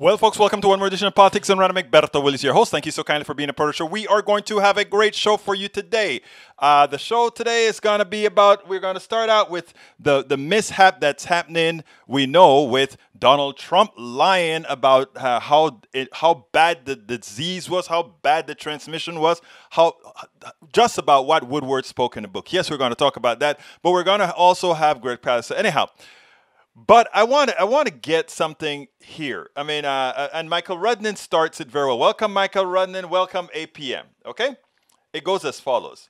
Well, folks, welcome to one more edition of Politics and Random. Berto Willis, your host. Thank you so kindly for being a part of the show. We are going to have a great show for you today. The show today is going to be about, we're going to start out with the mishap that's happening, we know, with Donald Trump lying about how bad the disease was, how bad the transmission was, just about what Woodward spoke in the book. Yes, we're going to talk about that, but we're going to also have Greg Palast. Anyhow, but I want to get something here. I mean, and Michael Rudnin starts it very well. Welcome, Michael Rudnin. Welcome, APM. Okay? It goes as follows.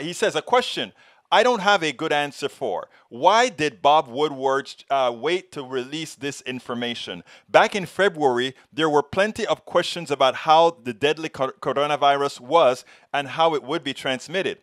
He says, a question I don't have a good answer for. Why did Bob Woodward wait to release this information? Back in February, there were plenty of questions about how the deadly coronavirus was and how it would be transmitted.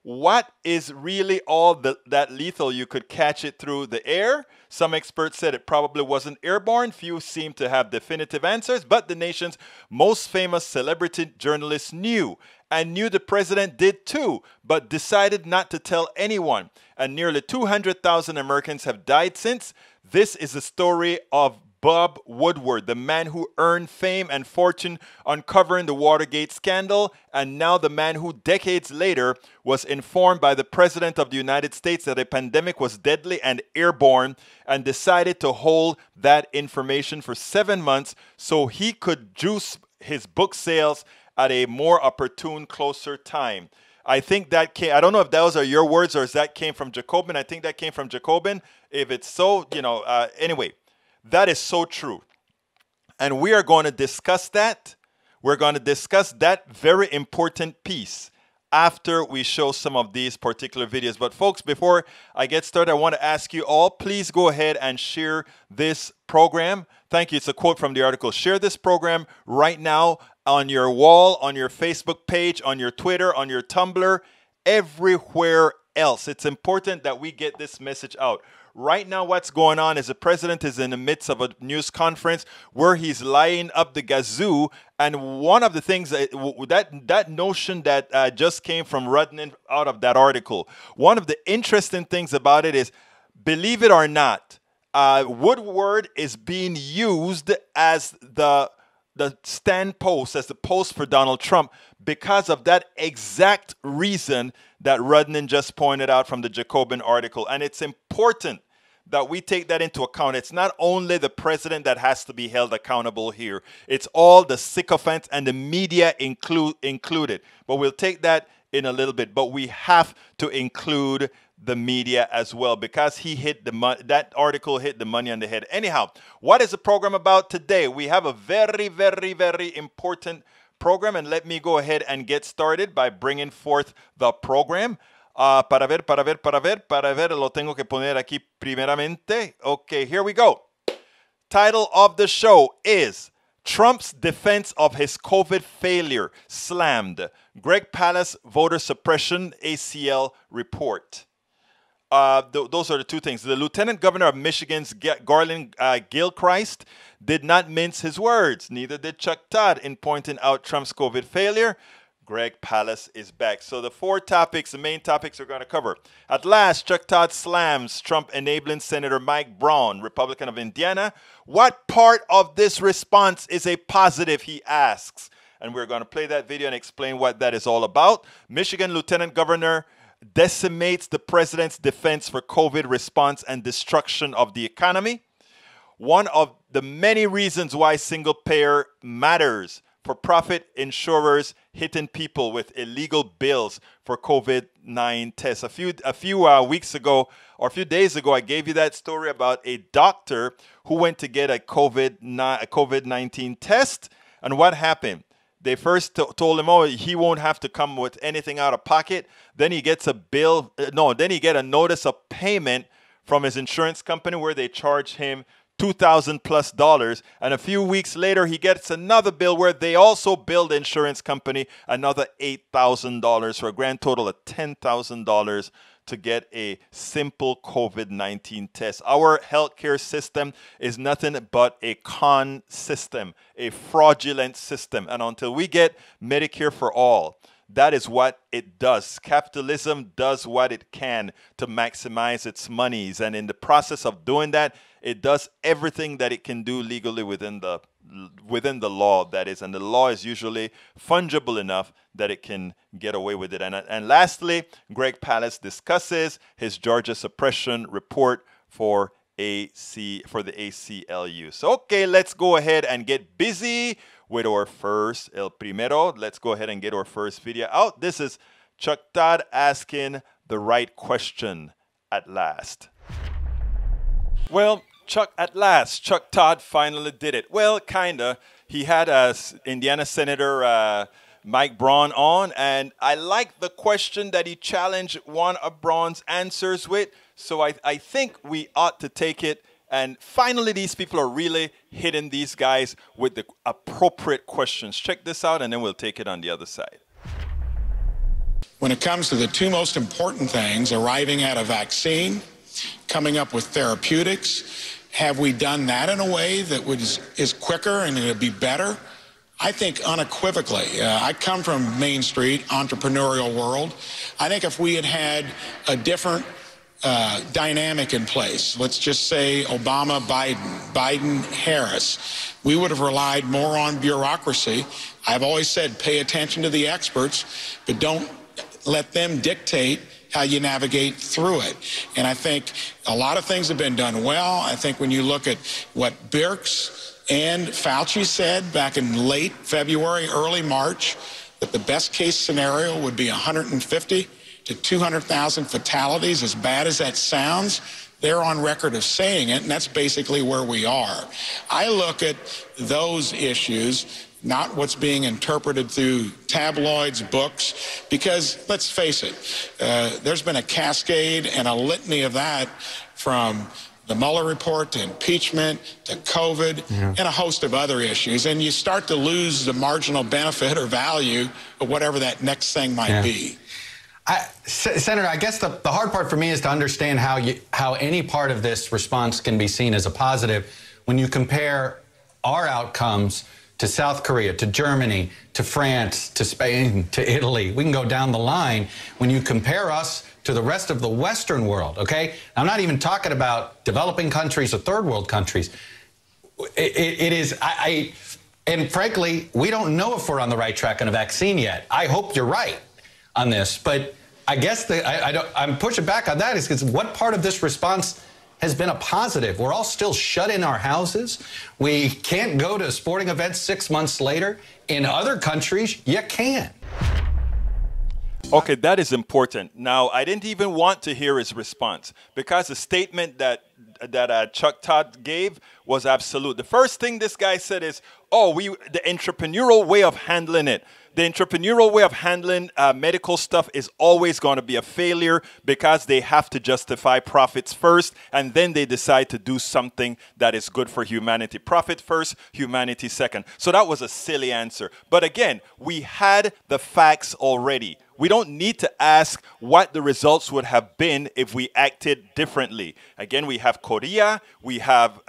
What is really all that lethal? You could catch it through the air. Some experts said it probably wasn't airborne. Few seem to have definitive answers, but the nation's most famous celebrity journalist knew, and knew the president did too, but decided not to tell anyone. And nearly 200,000 Americans have died since. This is the story of Bob Woodward, the man who earned fame and fortune uncovering the Watergate scandal, and now the man who decades later was informed by the President of the United States that a pandemic was deadly and airborne, and decided to hold that information for 7 months so he could juice his book sales at a more opportune, closer time. I think that came, I don't know if those are your words or if that came from Jacobin. I think that came from Jacobin. If it's so, anyway. That is so true. And we are going to discuss that. We're going to discuss that very important piece after we show some of these particular videos. But folks, before I get started, I want to ask you all, please go ahead and share this program. Thank you. It's a quote from the article. Share this program right now on your wall, on your Facebook page, on your Twitter, on your Tumblr, everywhere else. It's important that we get this message out. Right now, what's going on is the president is in the midst of a news conference where he's lining up the gazoo. And one of the things that notion that just came from Rudnin out of that article, one of the interesting things about it is, believe it or not, Woodward is being used as the stand post, as the post for Donald Trump, because of that exact reason that Rudnin just pointed out from the Jacobin article. And it's important that we take that into account. It's not only the president that has to be held accountable here. It's all the sycophants and the media included. But we'll take that in a little bit. But we have to include the media as well, because he hit that article hit the money on the head. Anyhow, what is the program about today? We have a very, very, very important program, and let me go ahead and get started by bringing forth the program. Para ver, lo tengo que poner aquí primeramente. Okay, here we go. Title of the show is Trump's Defense of His COVID Failure Slammed. Greg Palast, Voter Suppression, ACL Report. Those are the two things. The Lieutenant Governor of Michigan's Garlin Gilchrist did not mince his words. Neither did Chuck Todd in pointing out Trump's COVID failure. Greg Palast is back. So the four topics, the main topics we're going to cover. At last, Chuck Todd slams Trump enabling Senator Mike Brown, Republican of Indiana. What part of this response is a positive, he asks. And we're going to play that video and explain what that is all about. Michigan Lieutenant Governor decimates the president's defense for COVID response and destruction of the economy. One of the many reasons why single payer matters. For-profit insurers hitting people with illegal bills for COVID-19 tests. A few weeks ago, or a few days ago, I gave you that story about a doctor who went to get a COVID-19 test. And what happened? They first told him, oh, he won't have to come with anything out of pocket. Then he gets a bill. Then he get a notice of payment from his insurance company where they charge him $2,000+. And a few weeks later, he gets another bill where they also bill the insurance company another $8,000 for a grand total of $10,000 to get a simple COVID-19 test. Our healthcare system is nothing but a con system, a fraudulent system. And until we get Medicare for all, that is what it does. Capitalism does what it can to maximize its monies. And in the process of doing that, it does everything that it can do legally within the within the law, that is, and the law is usually fungible enough that it can get away with it. And lastly, Greg Palast discusses his Georgia suppression report for the ACLU. So, okay, let's go ahead and get busy with our first El Primero. Let's go ahead and get our first video out. This is Chuck Todd asking the right question at last. Well, at last, Chuck Todd finally did it. Well, kinda. He had Indiana Senator Mike Braun on, and I like the question that he challenged one of Braun's answers with. So I think we ought to take it. And finally, these people are really hitting these guys with the appropriate questions. Check this out, and then we'll take it on the other side. When it comes to the two most important things, arriving at a vaccine, coming up with therapeutics, have we done that in a way that is quicker and it'll be better? I think unequivocally. I come from Main Street, entrepreneurial world. I think if we had had a different dynamic in place, let's just say Obama, Biden, Harris, we would have relied more on bureaucracy. I've always said pay attention to the experts, but don't let them dictate how you navigate through it. And I think a lot of things have been done well. I think when you look at what Birx and Fauci said back in late February, early March, that the best case scenario would be 150 to 200,000 fatalities. As bad as that sounds, they're on record of saying it, and that's basically where we are. I look at those issues, not what's being interpreted through tabloids, books, because let's face it, there's been a cascade and a litany of that, from the Mueller report to impeachment to COVID and a host of other issues. And you start to lose the marginal benefit or value of whatever that next thing might be. Senator, I guess the hard part for me is to understand how any part of this response can be seen as a positive when you compare our outcomes to South Korea, to Germany, to France, to Spain, to Italy. We can go down the line. When you compare us to the rest of the Western world, okay? I'm not even talking about developing countries or third world countries. And frankly, we don't know if we're on the right track on a vaccine yet. I hope you're right on this, but I guess I'm pushing back on that is because what part of this response has been a positive? We're all still shut in our houses. We can't go to sporting events 6 months later. In other countries, you can. Okay, that is important. Now, I didn't even want to hear his response because the statement that Chuck Todd gave was absolute. The first thing this guy said is, the entrepreneurial way of handling it. The entrepreneurial way of handling medical stuff is always going to be a failure because they have to justify profits first, and then they decide to do something that is good for humanity. Profit first, humanity second. So that was a silly answer. But again, we had the facts already. We don't need to ask what the results would have been if we acted differently. Again, we have Korea, we have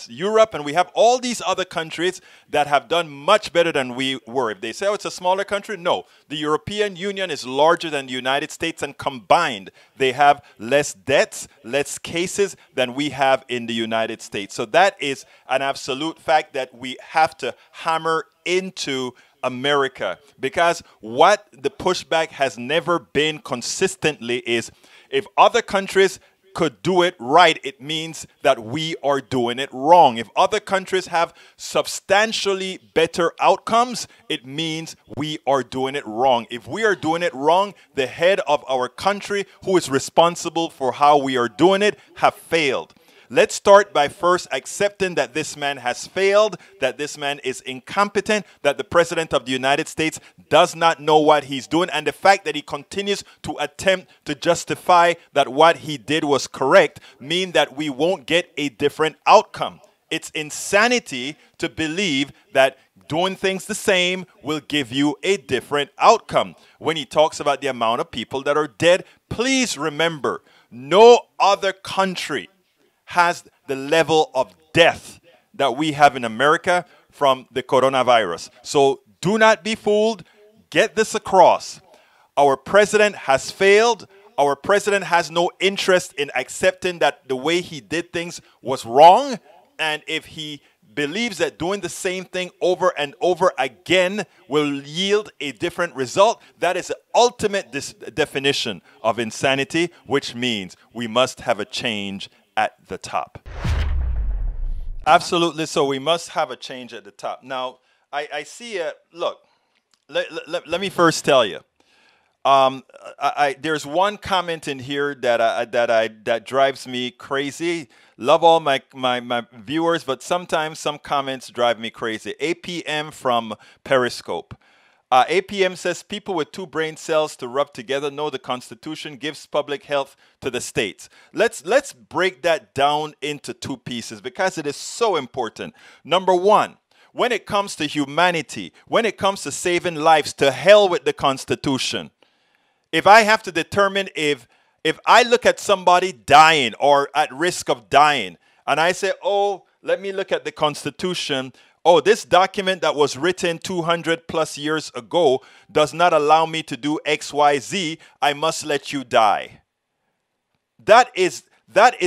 Europe, and we have all these other countries that have done much better than we were. If they say, it's a smaller country, no. The European Union is larger than the United States, and combined, they have less deaths, less cases than we have in the United States. So that is an absolute fact that we have to hammer into America, because what the pushback has never been consistently is if other countries could do it right, it means that we are doing it wrong. If other countries have substantially better outcomes, it means we are doing it wrong. If we are doing it wrong, the head of our country, who is responsible for how we are doing it, have failed. Let's start by first accepting that this man has failed, that this man is incompetent, that the President of the United States does not know what he's doing, and the fact that he continues to attempt to justify that what he did was correct mean that we won't get a different outcome. It's insanity to believe that doing things the same will give you a different outcome. When he talks about the amount of people that are dead, please remember, no other country has the level of death that we have in America from the coronavirus. So do not be fooled. Get this across. Our president has failed. Our president has no interest in accepting that the way he did things was wrong. And if he believes that doing the same thing over and over again will yield a different result, that is the ultimate definition of insanity, which means we must have a change at the top. Absolutely. So we must have a change at the top. Now, I see look, let me first tell you. There's one comment in here that drives me crazy. Love all my viewers, but sometimes some comments drive me crazy. APM from Periscope. APM says people with 2 brain cells to rub together know the Constitution gives public health to the states. Let's break that down into 2 pieces because it is so important. Number 1. When it comes to humanity, when it comes to saving lives, to hell with the Constitution. If I have to determine if I look at somebody dying or at risk of dying, and I say, oh, let me look at the Constitution. Oh, this document that was written 200 plus years ago does not allow me to do X, Y, Z. I must let you die. That is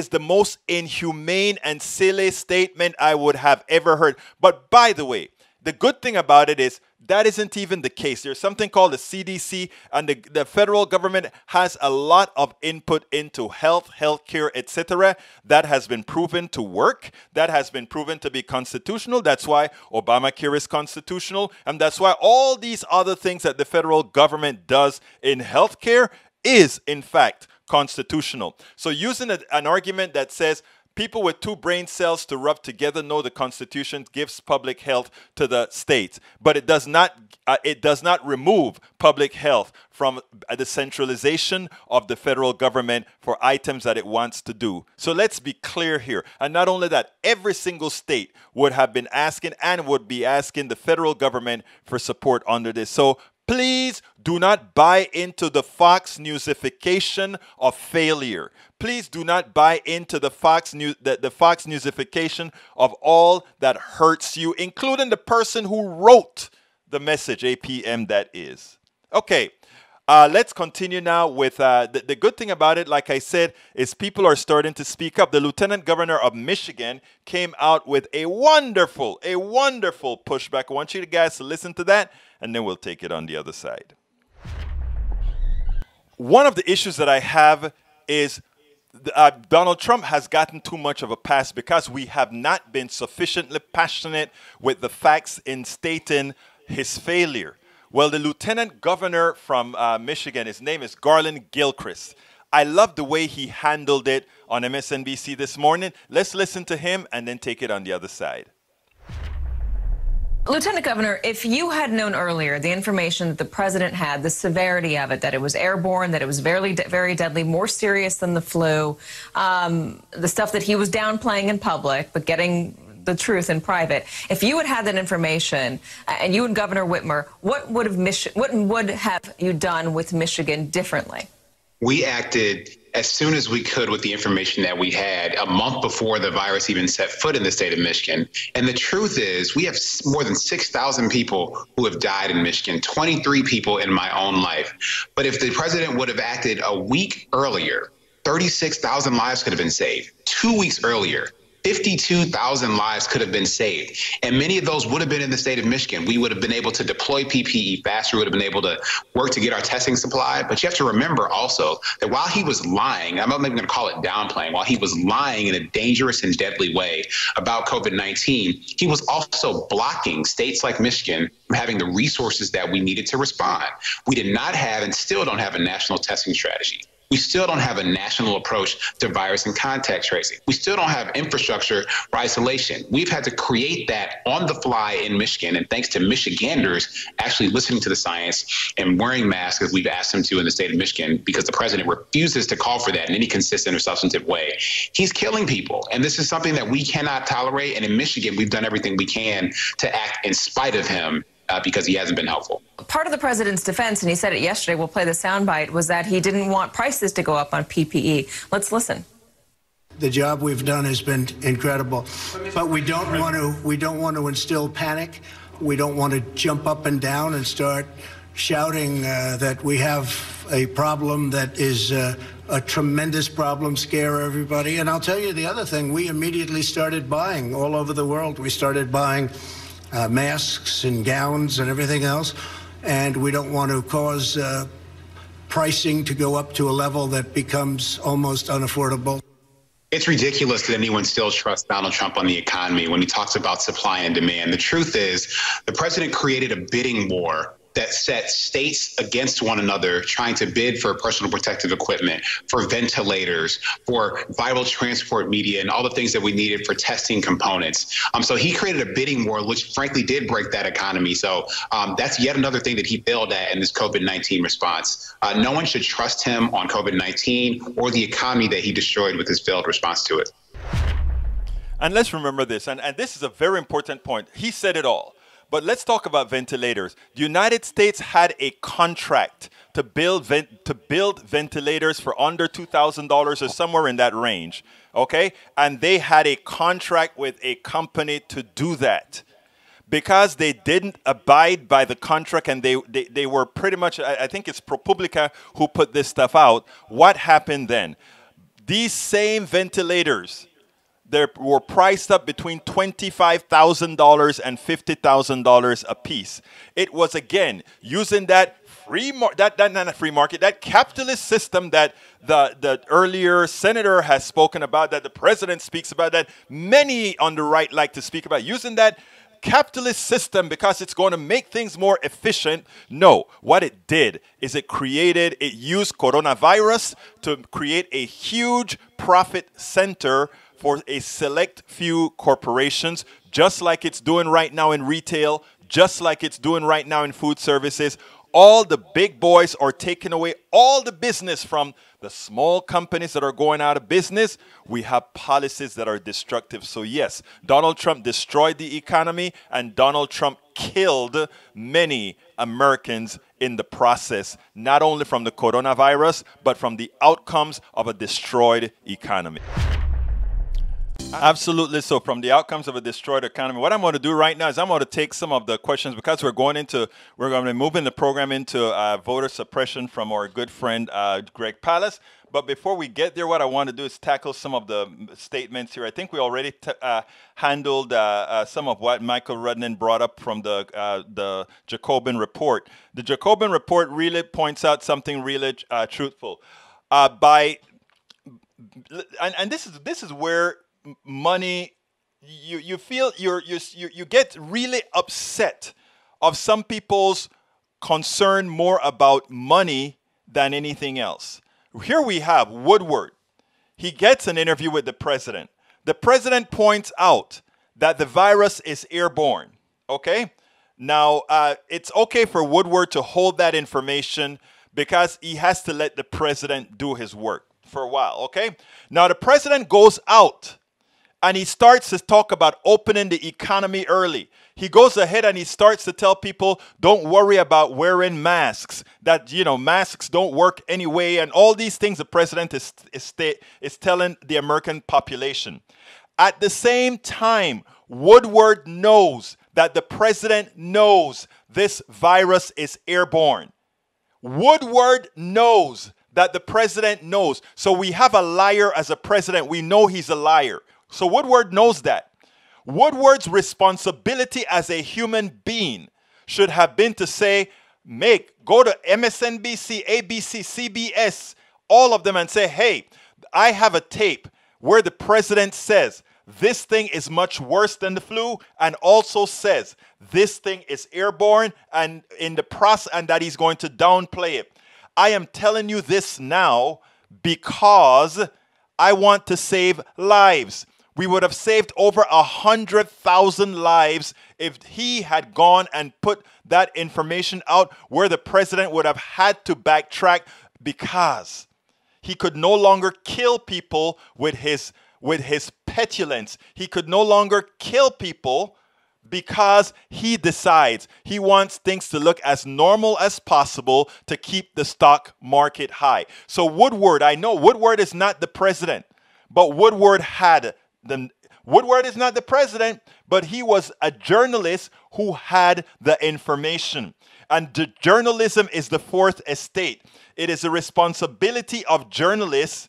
the most inhumane and silly statement I would have ever heard. But by the way, the good thing about it is that isn't even the case. There's something called the CDC, and the federal government has a lot of input into healthcare, etc. That has been proven to work. That has been proven to be constitutional. That's why Obamacare is constitutional. And that's why all these other things that the federal government does in healthcare is, in fact, constitutional. So using an argument that says people with 2 brain cells to rub together know the Constitution gives public health to the states, but it does not remove public health from the centralization of the federal government for items that it wants to do. So let's be clear here. And not only that, every single state would have been asking and would be asking the federal government for support under this. So please do not buy into the Fox Newsification of failure. Please do not buy into the Fox Newsification of all that hurts you, including the person who wrote the message, APM that is. Okay, let's continue now with the good thing about it, like I said, is people are starting to speak up. The Lieutenant Governor of Michigan came out with a wonderful pushback. I want you guys to listen to that, and then we'll take it on the other side. One of the issues that I have is Donald Trump has gotten too much of a pass because we have not been sufficiently passionate with the facts in stating his failure. Well, the Lieutenant Governor from Michigan, his name is Garlin Gilchrist. I love the way he handled it on MSNBC this morning. Let's listen to him and then take it on the other side. Lieutenant Governor, if you had known earlier the information that the president had, the severity of it, that it was airborne, that it was very, very deadly, more serious than the flu, the stuff that he was downplaying in public, but getting the truth in private, if you had had that information and you and Governor Whitmer, what would have you done with Michigan differently? We acted as soon as we could with the information that we had a month before the virus even set foot in the state of Michigan. And the truth is we have more than 6,000 people who have died in Michigan, 23 people in my own life. But if the president would have acted a week earlier, 36,000 lives could have been saved. 2 weeks earlier, 52,000 lives could have been saved. And many of those would have been in the state of Michigan. We would have been able to deploy PPE faster. We would have been able to work to get our testing supply. But you have to remember also that while he was lying, I'm not even going to call it downplaying, while he was lying in a dangerous and deadly way about COVID-19, he was also blocking states like Michigan from having the resources that we needed to respond. We did not have and still don't have a national testing strategy. We still don't have a national approach to virus and contact tracing. We still don't have infrastructure for isolation. We've had to create that on the fly in Michigan, and thanks to Michiganders actually listening to the science and wearing masks as we've asked them to in the state of Michigan, because the president refuses to call for that in any consistent or substantive way. He's killing people, and this is something that we cannot tolerate. And in Michigan, we've done everything we can to act in spite of him. Because he hasn't been helpful. Part of the president's defense, and he said it yesterday, we'll play the soundbite, was that he didn't want prices to go up on PPE. Let's listen. The job we've done has been incredible, but we don't want to instill panic. We don't want to jump up and down and start shouting that we have a problem that is a tremendous problem, scare everybody. And I'll tell you the other thing, we immediately started buying all over the world. We started buying masks and gowns and everything else. And we don't want to cause pricing to go up to a level that becomes almost unaffordable. It's ridiculous that anyone still trusts Donald Trump on the economy when he talks about supply and demand. The truth is, the president created a bidding war that set states against one another, trying to bid for personal protective equipment, for ventilators, for vital transport media, and all the things that we needed for testing components. So he created a bidding war, which frankly did break that economy. So that's yet another thing that he failed at in this COVID-19 response. No one should trust him on COVID-19 or the economy that he destroyed with his failed response to it. And let's remember this, and this is a very important point. He said it all. But let's talk about ventilators. The United States had a contract to build ventilators for under $2,000 or somewhere in that range, okay? And they had a contract with a company to do that. Because they didn't abide by the contract and they were pretty much, I think it's ProPublica who put this stuff out, what happened then? These same ventilators, they were priced up between $25,000 and $50,000 a piece. It was, again, using that that capitalist system that the earlier senator has spoken about, that the president speaks about, that many on the right like to speak about, using that capitalist system because it's going to make things more efficient. No, what it did is it used coronavirus to create a huge profit center for a select few corporations, just like it's doing right now in retail, just like it's doing right now in food services. All the big boys are taking away all the business from the small companies that are going out of business. We have policies that are destructive. So yes, Donald Trump destroyed the economy, and Donald Trump killed many Americans in the process, not only from the coronavirus, but from the outcomes of a destroyed economy. Absolutely. So from the outcomes of a destroyed economy, what I'm going to do right now is I'm going to take some of the questions because we're going to be moving the program into voter suppression from our good friend, Greg Palast. But before we get there, what I want to do is tackle some of the statements here. I think we already handled some of what Michael Rudnan brought up from the Jacobin report. The Jacobin report really points out something really truthful. And this is where money, you feel you get really upset of some people's concern more about money than anything else. Here we have Woodward. He gets an interview with the president. The president points out that the virus is airborne. Okay? Now, it's okay for Woodward to hold that information because he has to let the president do his work for a while. Okay? Now, the president goes out and he starts to talk about opening the economy early. He goes ahead and he starts to tell people, don't worry about wearing masks, that, masks don't work anyway, and all these things the president is telling the American population. At the same time, Woodward knows that the president knows this virus is airborne. Woodward knows that the president knows. So we have a liar as a president. We know he's a liar. So Woodward knows that. Woodward's responsibility as a human being should have been to say, go to MSNBC, ABC, CBS, all of them, and say, hey, I have a tape where the president says this thing is much worse than the flu, and also says this thing is airborne and in the process, and that he's going to downplay it. I am telling you this now because I want to save lives. We would have saved over 100,000 lives if he had gone and put that information out, where the president would have had to backtrack because he could no longer kill people with his petulance. He could no longer kill people because he decides he wants things to look as normal as possible to keep the stock market high. So Woodward, I know Woodward is not the president, but Woodward had Woodward is not the president, but he was a journalist who had the information. And the journalism is the fourth estate. It is a responsibility of journalists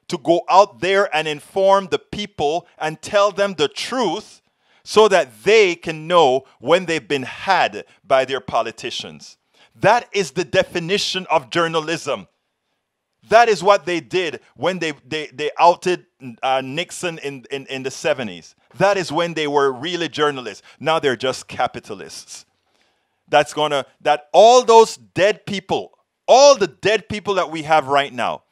to go out there and inform the people and tell them the truth so that they can know when they've been had by their politicians. That is the definition of journalism. That is what they did when they outed Nixon in the 70s. That is when they were really journalists. Now they're just capitalists. That all those dead people, all the dead people that we have right now,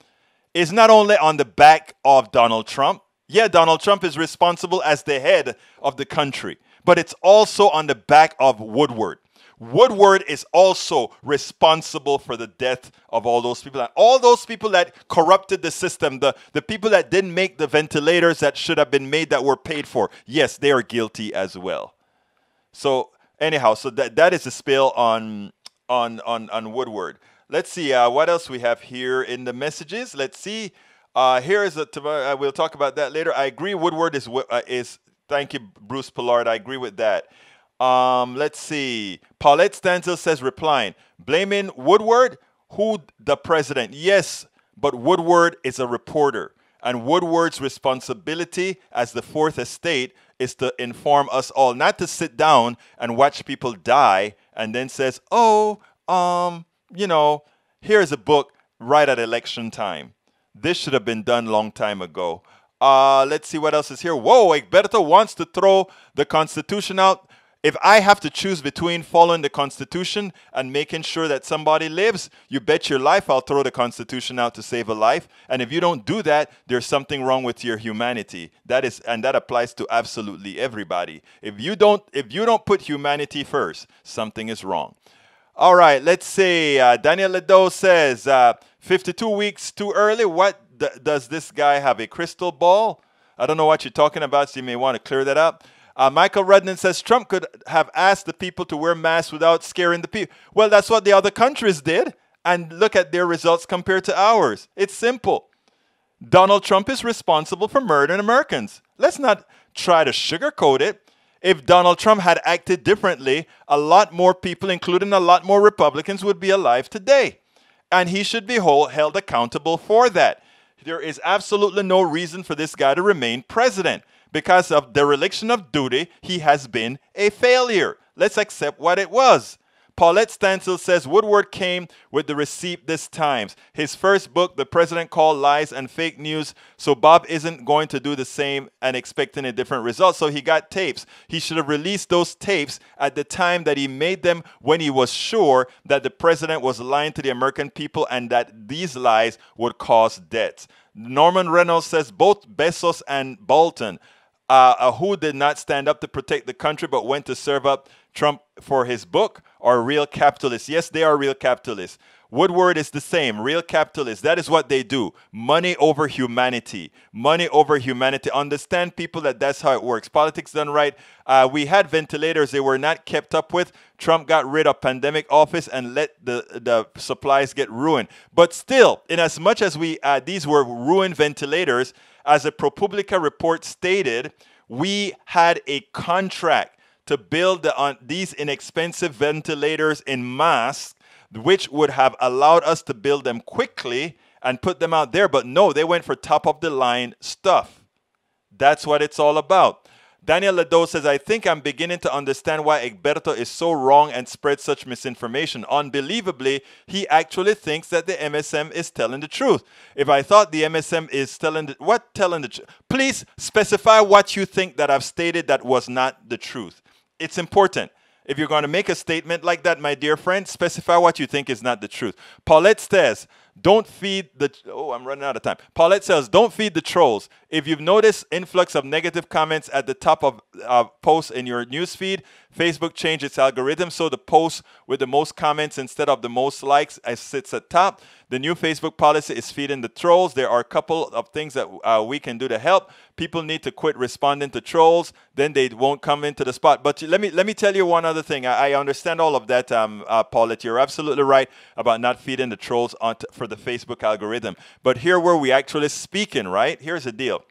is not only on the back of Donald Trump. Yeah, Donald Trump is responsible as the head of the country, but it's also on the back of Woodward. Woodward is also responsible for the death of all those people. And all those people that corrupted the system, the people that didn't make the ventilators that should have been made that were paid for, yes, they are guilty as well. So anyhow, so that is a spill on Woodward. Let's see what else we have here in the messages. Let's see. Here is we'll talk about that later. I agree. Woodward is. Thank you, Bruce Pollard. I agree with that. Let's see. Paulette Stansel says, replying, blaming Woodward, who the president? Yes, but Woodward is a reporter, and Woodward's responsibility as the fourth estate is to inform us all, not to sit down and watch people die and then says, here's a book right at election time. This should have been done long time ago. Let's see what else is here. Whoa, Egberto wants to throw the Constitution out. If I have to choose between following the Constitution and making sure that somebody lives, you bet your life I'll throw the Constitution out to save a life. And if you don't do that, there's something wrong with your humanity. And that applies to absolutely everybody. If you don't put humanity first, something is wrong. All right, let's see. Daniel Ledo says, 52 weeks too early. What does this guy have, a crystal ball? I don't know what you're talking about, so you may want to clear that up. Michael Rudnan says Trump could have asked the people to wear masks without scaring the people. Well, that's what the other countries did. And look at their results compared to ours. It's simple. Donald Trump is responsible for murdering Americans. Let's not try to sugarcoat it. If Donald Trump had acted differently, a lot more people, including a lot more Republicans, would be alive today. And he should be held accountable for that. There is absolutely no reason for this guy to remain president. Because of dereliction of duty, he has been a failure. Let's accept what it was. Paulette Stansel says Woodward came with the receipt this time. His first book, the president called lies and fake news. So Bob isn't going to do the same and expecting a different result. So he got tapes. He should have released those tapes at the time that he made them, when he was sure that the president was lying to the American people and that these lies would cause deaths. Norman Reynolds says both Bezos and Bolton, who did not stand up to protect the country but went to serve up Trump for his book, are real capitalists. Yes, they are real capitalists. Woodward is the same, real capitalists. That is what they do. Money over humanity. Money over humanity. Understand, people, that that's how it works. Politics done right. We had ventilators. They were not kept up with. Trump got rid of pandemic office and let the supplies get ruined. But still, in as much as these were ruined ventilators, as a ProPublica report stated, we had a contract to build these inexpensive ventilators in mass, which would have allowed us to build them quickly and put them out there. But no, they went for top-of-the-line stuff. That's what it's all about. Daniel Ledo says, I think I'm beginning to understand why Egberto is so wrong and spreads such misinformation. Unbelievably, he actually thinks that the MSM is telling the truth. If I thought the MSM is telling the truth? Please specify what you think that I've stated that was not the truth. It's important. If you're going to make a statement like that, my dear friend, specify what you think is not the truth. Paulette says, don't feed the... Oh, I'm running out of time. Paulette says, don't feed the trolls. If you've noticed influx of negative comments at the top of posts in your newsfeed, Facebook changed its algorithm so the post with the most comments instead of the most likes sits at top. The new Facebook policy is feeding the trolls. There are a couple of things that we can do to help. People need to quit responding to trolls. Then they won't come into the spot. But let me tell you one other thing. I understand all of that, Paulette. You're absolutely right about not feeding the trolls for the Facebook algorithm. But here where we actually speaking, right? Here's the deal.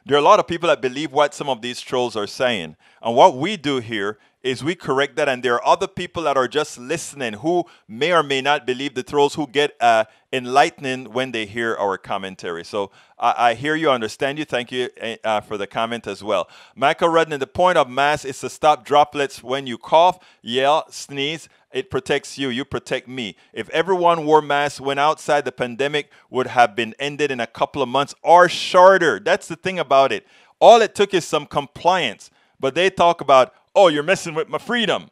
there are a lot of people that believe what some of these trolls are saying. And what we do here is we correct that, and there are other people that are just listening who may or may not believe the trolls, who get enlightening when they hear our commentary. So I hear you, understand you. Thank you for the comment as well. Michael Rudden, the point of mask is to stop droplets when you cough, yell, sneeze. It protects you. You protect me. If everyone wore masks when outside, the pandemic would have been ended in a couple of months or shorter. That's the thing about it. All it took is some compliance. But they talk about, oh, you're messing with my freedom.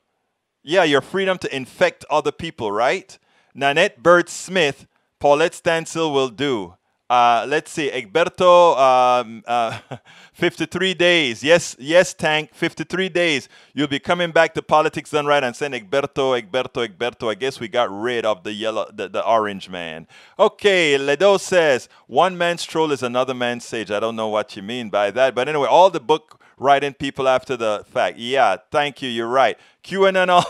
Yeah, your freedom to infect other people, right? Nanette Bird Smith, Paulette Stansel will do. Let's see, Egberto, 53 days. Yes, Tank, 53 days. You'll be coming back to Politics Done Right and saying Egberto. I guess we got rid of the yellow, the orange man. Okay, Ledo says, one man's troll is another man's sage. I don't know what you mean by that. But anyway, all the book writing people after the fact. Yeah, thank you, you're right. QAnon,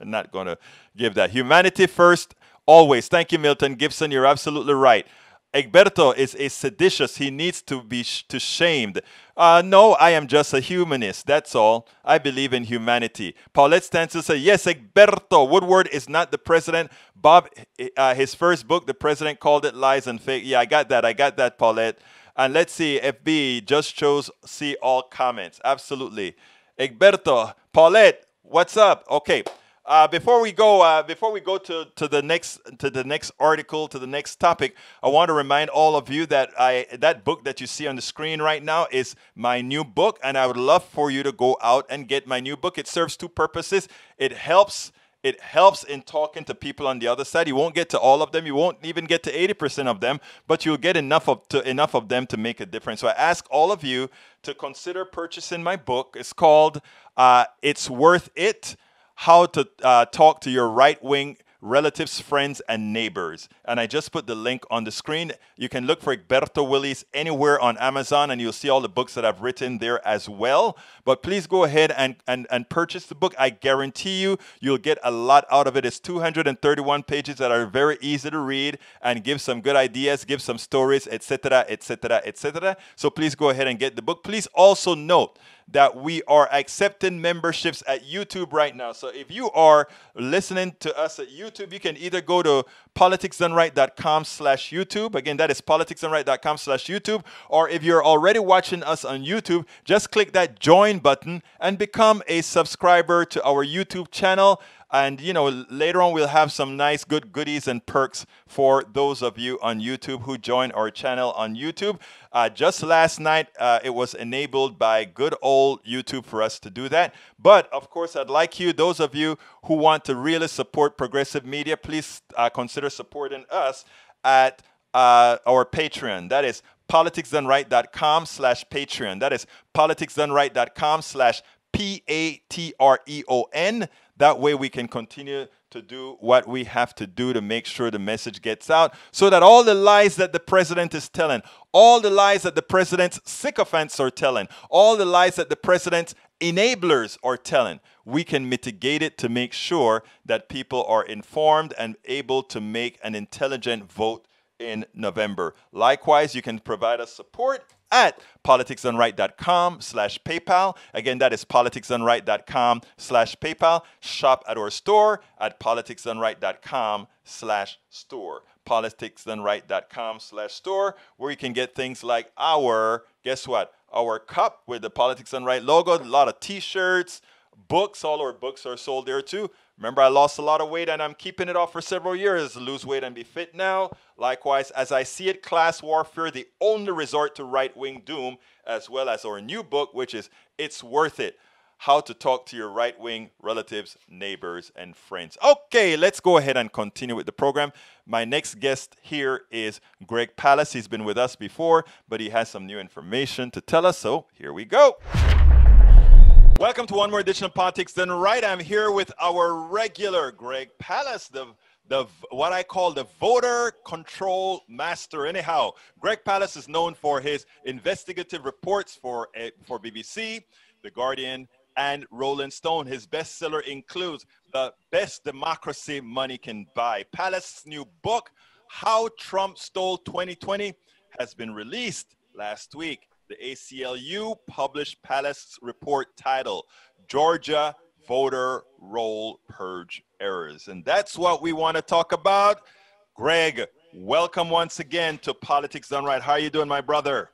not going to give that. Humanity first, always. Thank you, Milton Gibson, you're absolutely right. Egberto is a seditious. He needs to be shamed. No, I am just a humanist. That's all. I believe in humanity. Paulette Stansel says, yes, Egberto. Woodward is not the president. Bob, his first book, the president called it Lies and Fake. Yeah, I got that, Paulette. And let's see, FB just chose see all comments. Absolutely. Egberto, Paulette, what's up? Okay. Before we go to the next article, to the next topic, I want to remind all of you that that book that you see on the screen right now is my new book, and I would love for you to go out and get my new book. It serves two purposes. It helps in talking to people on the other side. You won't get to all of them. You won't even get to 80% of them, but you'll get enough of them to make a difference. So I ask all of you to consider purchasing my book. It's called It's Worth It: How to Talk to Your Right-Wing Relatives, Friends, and Neighbors. And I just put the link on the screen. You can look for Egberto Willies anywhere on Amazon, and you'll see all the books that I've written there as well. But please go ahead and purchase the book. I guarantee you'll get a lot out of it. It's 231 pages that are very easy to read and give some good ideas, give some stories, etc., etc., etc. So please go ahead and get the book. Please also note that we are accepting memberships at YouTube right now. So if you are listening to us at YouTube, you can either go to politicsdoneright.com/YouTube. Again, that is politicsdoneright.com/YouTube. Or if you're already watching us on YouTube, just click that join button and become a subscriber to our YouTube channel. And, you know, later on we'll have some nice good goodies and perks for those of you on YouTube who join our channel on YouTube. Just last night, it was enabled by good old YouTube for us to do that. But, of course, I'd like you, those of you who want to really support progressive media, please consider supporting us at our Patreon. That is politicsdoneright.com/Patreon. That is politicsdoneright.com/PATREON. That way we can continue to do what we have to do to make sure the message gets out, so that all the lies that the president is telling, all the lies that the president's sycophants are telling, all the lies that the president's enablers are telling, we can mitigate it to make sure that people are informed and able to make an intelligent vote in November. Likewise, you can provide us support at politicsdoneright.com/PayPal. Again, that is politicsdoneright.com/PayPal. Shop at our store at politicsdoneright.com/store. politicsdoneright.com/store, where you can get things like our, guess what, our cup with the Politics Done Right logo, a lot of t-shirts, books. All our books are sold there too. Remember, I lost a lot of weight and I'm keeping it off for several years. Lose weight and be fit now. Likewise, as I see it, Class Warfare, the only resort to right-wing doom, as well as our new book, which is It's Worth It: How to Talk to Your Right-Wing Relatives, Neighbors, and Friends. Okay, let's go ahead and continue with the program. My next guest here is Greg Palast. He's been with us before, but he has some new information to tell us, so here we go. Welcome to one more edition of Politics Done Right. I'm here with our regular Greg Palast, the what I call the voter control master. Anyhow, Greg Palast is known for his investigative reports for BBC, The Guardian, and Rolling Stone. His bestseller includes The Best Democracy Money Can Buy. Palast's new book, How Trump Stole 2020, has been released last week. The ACLU published Palast's report titled Georgia Voter Roll Purge Errors. And that's what we want to talk about. Greg, welcome once again to Politics Done Right. How are you doing, my brother?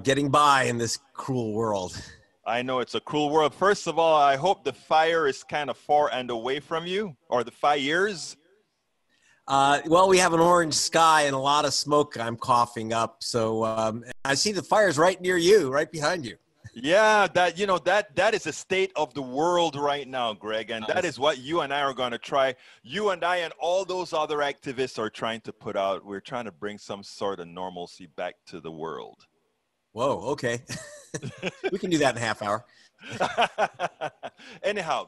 Getting by in this cruel world. I know it's a cruel world. First of all, I hope the fire is kind of far and away from you, or the fires. Well, we have an orange sky and a lot of smoke I'm coughing up. So I see the fire's right near you, right behind you. Yeah, that is the state of the world right now, Greg. And that is what you and I are going to try. You and I and all those other activists are trying to put out. We're trying to bring some sort of normalcy back to the world. Whoa, okay. We can do that in a half hour. Anyhow,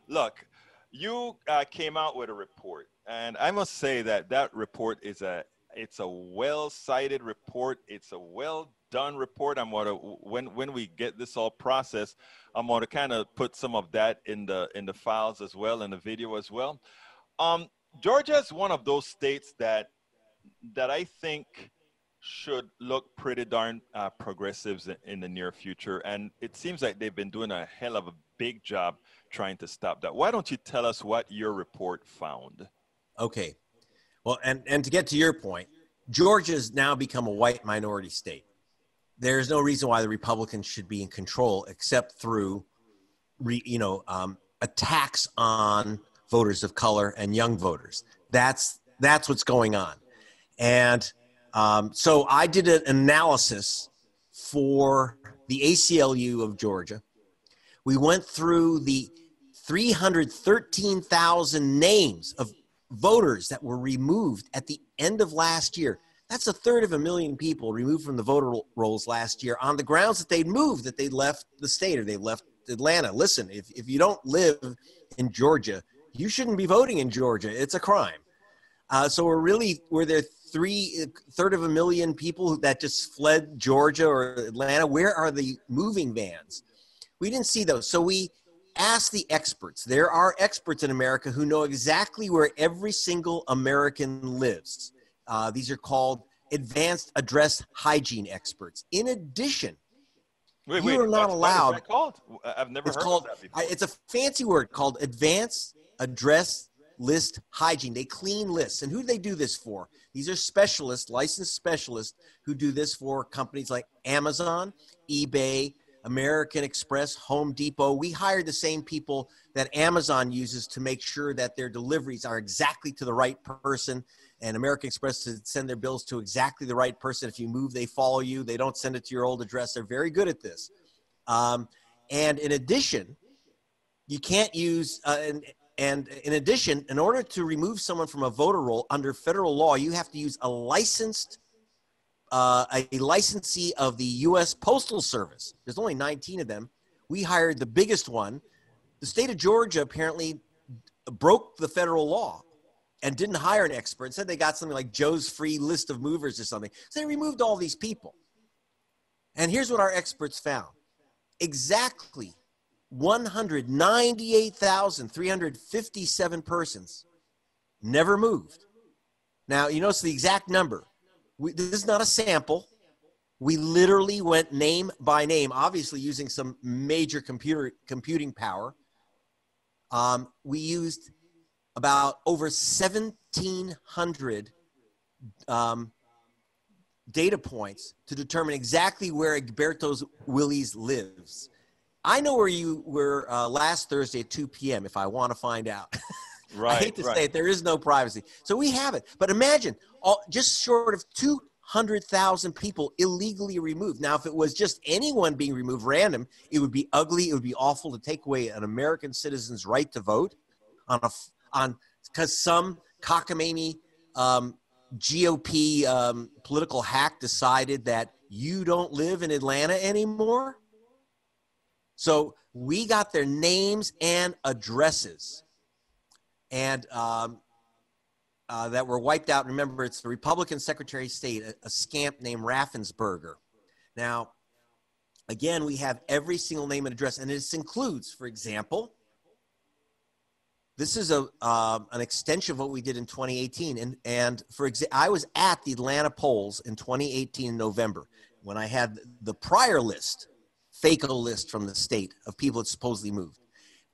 look, you came out with a report, and I must say that report it's a well-cited report. It's a well-done report. I'm going to when we get this all processed, I'm going to kind of put some of that in the files as well, in the video as well. Georgia is one of those states that I think should look pretty darn progressive in the near future. And it seems like they've been doing a hell of a big job trying to stop that. Why don't you tell us what your report found? Okay. Well, and to get to your point, Georgia's now become a white minority state. There's no reason why the Republicans should be in control except through, attacks on voters of color and young voters. That's what's going on. And so I did an analysis for the ACLU of Georgia. We went through the 313,000 names of voters that were removed at the end of last year. That's 1/3 people removed from the voter rolls last year on the grounds that they'd moved, that they left the state or they left Atlanta. Listen, if you don't live in Georgia, you shouldn't be voting in Georgia. It's a crime. So were there 1/3 people that just fled Georgia or Atlanta? Where are the moving vans? We didn't see those. So we asked the experts. There are experts in America who know exactly where every single American lives. These are called advanced address hygiene experts. In addition, you are not allowed. What is that called? I've never heard of that before. It's a fancy word called advanced address list hygiene. They clean lists. And who do they do this for? These are specialists, licensed specialists who do this for companies like Amazon, eBay, American Express, Home Depot. We hired the same people that Amazon uses to make sure that their deliveries are exactly to the right person, and American Express to send their bills to exactly the right person. If you move, they follow you. They don't send it to your old address. They're very good at this. And in addition, you can't use and in addition, in order to remove someone from a voter roll under federal law, you have to use a licensee of the U.S. Postal Service. There's only 19 of them. We hired the biggest one. The state of Georgia apparently broke the federal law and didn't hire an expert and said they got something like Joe's free list of movers or something. So they removed all these people. And here's what our experts found. Exactly 198,357 persons never moved. Now, you notice the exact number. This is not a sample. We literally went name by name, obviously using some major computing power. We used about over 1,700 data points to determine exactly where Egberto Willies lives. I know where you were last Thursday at 2 p.m. if I want to find out. Right, I hate to say it, there is no privacy. So we have it. But imagine, just short of 200,000 people illegally removed. Now, if it was just anyone being removed random, it would be ugly. It would be awful to take away an American citizen's right to vote because some cockamamie GOP political hack decided that you don't live in Atlanta anymore. So we got their names and addresses. And that were wiped out. Remember, it's the Republican Secretary of State, a scamp named Raffensperger. Now, again, we have every single name and address, and this includes, for example, this is an extension of what we did in 2018. And I was at the Atlanta polls in 2018 in November. when I had the prior list, FACO list from the state of people that supposedly moved.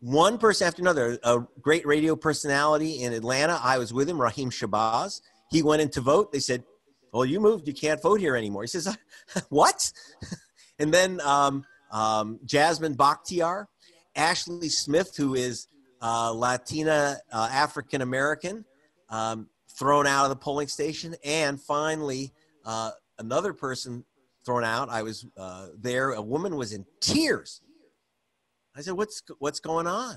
One person after another, a great radio personality in Atlanta, I was with him, Raheem Shabazz. He went in to vote. They said, well, you moved. You can't vote here anymore. He says, what? And then Jasmine Bakhtiar, Ashley Smith, who is Latina African-American, thrown out of the polling station. And finally, another person thrown out. I was there. A woman was in tears. I said, what's going on?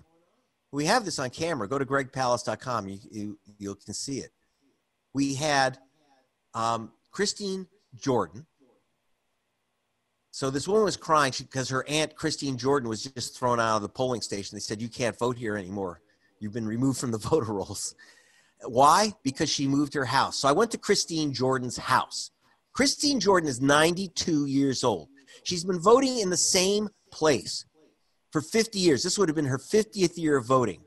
We have this on camera. Go to gregpalast.com. You can see it. We had Christine Jordan. So this woman was crying because her aunt, Christine Jordan, was just thrown out of the polling station. They said, you can't vote here anymore. You've been removed from the voter rolls. Why? Because she moved her house. So I went to Christine Jordan's house. Christine Jordan is 92 years old. She's been voting in the same place for 50 years. This would have been her 50th year of voting.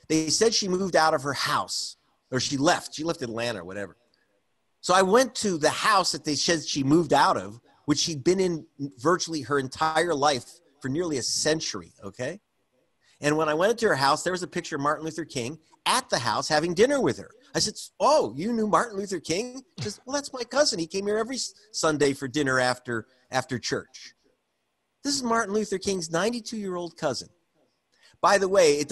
They said she moved out of her house, or she left. She left Atlanta or whatever. So I went to the house that they said she moved out of, which she'd been in virtually her entire life for nearly a century, okay? And when I went into her house, there was a picture of Martin Luther King at the house having dinner with her. I said, oh, you knew Martin Luther King? She says, well, that's my cousin. He came here every Sunday for dinner after church. This is Martin Luther King's 92-year-old cousin. By the way,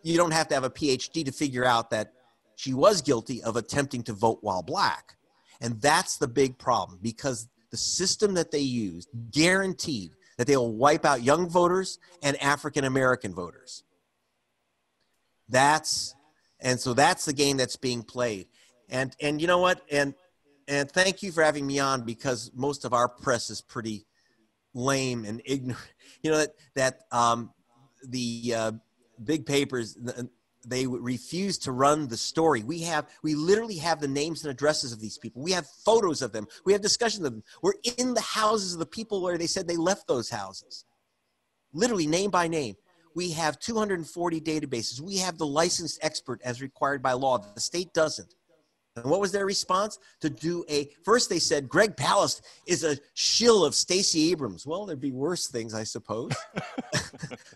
you don't have to have a PhD to figure out that she was guilty of attempting to vote while black. And that's the big problem, because the system that they used guaranteed that they will wipe out young voters and African-American voters. So that's the game that's being played. And you know what? And thank you for having me on, because most of our press is pretty lame and ignorant. You know, that the big papers, they refuse to run the story. We literally have the names and addresses of these people. We have photos of them. We have discussions of them. We're in the houses of the people where they said they left those houses. Literally name by name. We have 240 databases. We have the licensed expert as required by law. The state doesn't. And what was their response? First they said, Greg Palast is a shill of Stacey Abrams. Well, there'd be worse things, I suppose.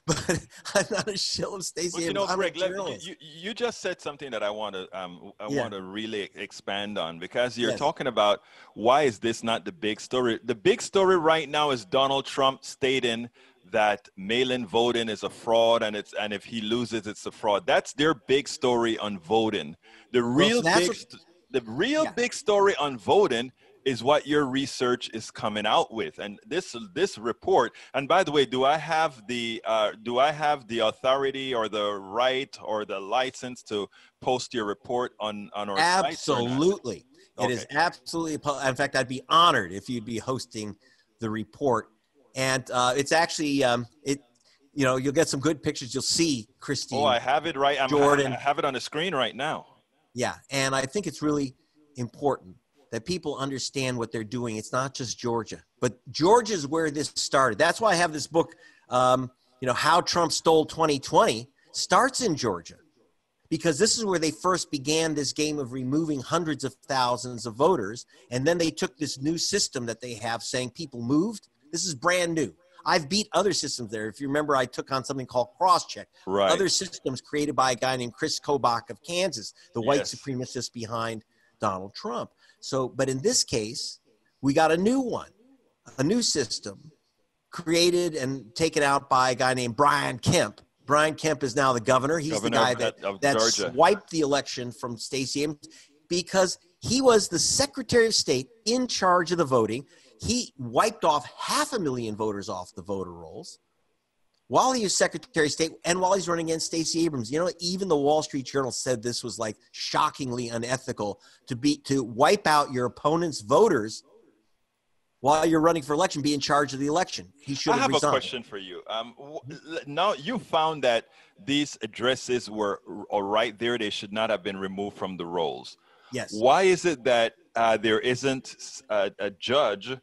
But I'm not a shill of Stacey Abrams. You know, Greg, you just said something that I want to really expand on, because you're talking about why is this not the big story? The big story right now is Donald Trump stating that mail-in voting is a fraud, and if he loses, it's a fraud. That's their big story on voting. The real big story on voting is what your research is coming out with, and this report. And by the way, do I have the authority or the right or the license to post your report on our site? Absolutely, it is absolutely. In fact, I'd be honored if you'd be hosting the report. And it's actually, you'll get some good pictures. You'll see Christine. Oh, I have it right. Jordan. I have it on the screen right now. Yeah, and I think it's really important that people understand what they're doing. It's not just Georgia, but Georgia is where this started. That's why I have this book, How Trump Stole 2020, starts in Georgia, because this is where they first began this game of removing hundreds of thousands of voters. And then they took this new system that they have saying people moved. This is brand new. I've beat other systems there. If you remember, I took on something called crosscheck. Right. Other systems created by a guy named Chris Kobach of Kansas, the white supremacist behind Donald Trump. So, but in this case, we got a new one, a new system created and taken out by a guy named Brian Kemp. Brian Kemp is now the governor. He's the guy that swiped the election from Stacey Abrams, because he was the Secretary of State in charge of the voting. He wiped off 500,000 voters off the voter rolls while he was Secretary of State and while he's running against Stacey Abrams. You know, even the Wall Street Journal said this was like shockingly unethical to wipe out your opponent's voters while you're running for election, be in charge of the election. He should have resigned. I have a question for you. Now you found that these addresses were all right there. They should not have been removed from the rolls. Yes. Why is it that there isn't a judge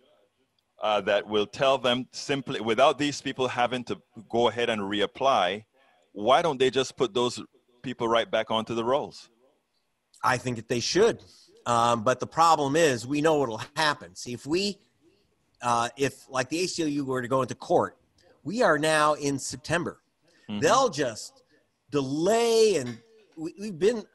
that will tell them simply, without these people having to go ahead and reapply, why don't they just put those people right back onto the rolls? I think that they should. But the problem is, we know what will happen. See, if we if like the ACLU were to go into court, we are now in September. Mm-hmm. They'll just delay, and